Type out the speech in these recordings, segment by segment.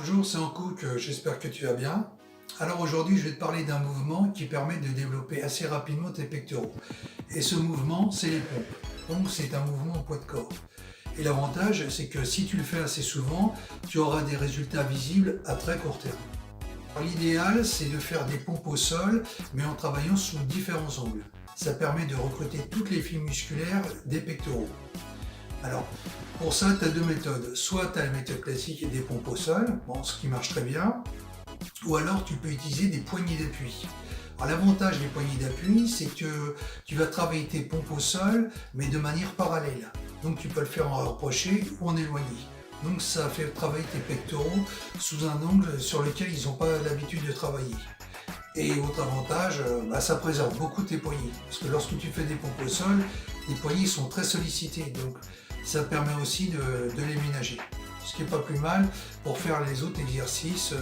Bonjour, c'est Hankook, j'espère que tu vas bien. Alors aujourd'hui, je vais te parler d'un mouvement qui permet de développer assez rapidement tes pectoraux. Et ce mouvement, c'est les pompes. Donc c'est un mouvement au poids de corps. Et l'avantage, c'est que si tu le fais assez souvent, tu auras des résultats visibles à très court terme. Alors, l'idéal, c'est de faire des pompes au sol, mais en travaillant sous différents angles. Ça permet de recruter toutes les fibres musculaires des pectoraux. Alors, pour ça, tu as deux méthodes. Soit tu as la méthode classique et des pompes au sol, bon, ce qui marche très bien, ou alors tu peux utiliser des poignées d'appui. Alors l'avantage des poignées d'appui, c'est que tu vas travailler tes pompes au sol, mais de manière parallèle. Donc tu peux le faire en rapproché ou en éloigné. Donc ça fait travailler tes pectoraux sous un angle sur lequel ils n'ont pas l'habitude de travailler. Et autre avantage, ça préserve beaucoup tes poignets. Parce que lorsque tu fais des pompes au sol, les poignets sont très sollicités. Donc ça permet aussi de les ménager. Ce qui n'est pas plus mal pour faire les autres exercices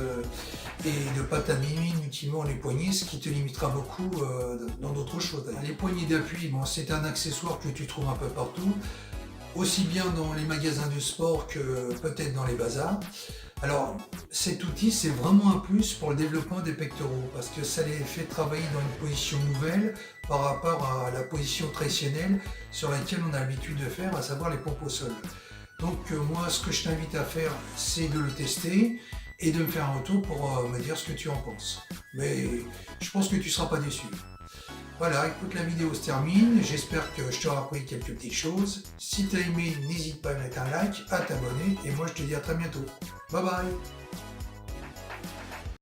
et de ne pas t'abîmer inutilement les poignets, ce qui te limitera beaucoup dans d'autres choses. Les poignées d'appui, bon, c'est un accessoire que tu trouves un peu partout, aussi bien dans les magasins de sport que peut-être dans les bazars. Alors cet outil, c'est vraiment un plus pour le développement des pectoraux parce que ça les fait travailler dans une position nouvelle par rapport à la position traditionnelle sur laquelle on a l'habitude de faire, à savoir les pompes au sol. Donc moi, ce que je t'invite à faire, c'est de le tester et de me faire un retour pour me dire ce que tu en penses. Mais je pense que tu ne seras pas déçu. Voilà, écoute, la vidéo se termine. J'espère que je t'aurai appris quelques petites choses. Si tu as aimé, n'hésite pas à mettre un like, à t'abonner. Et moi, je te dis à très bientôt. Bye bye.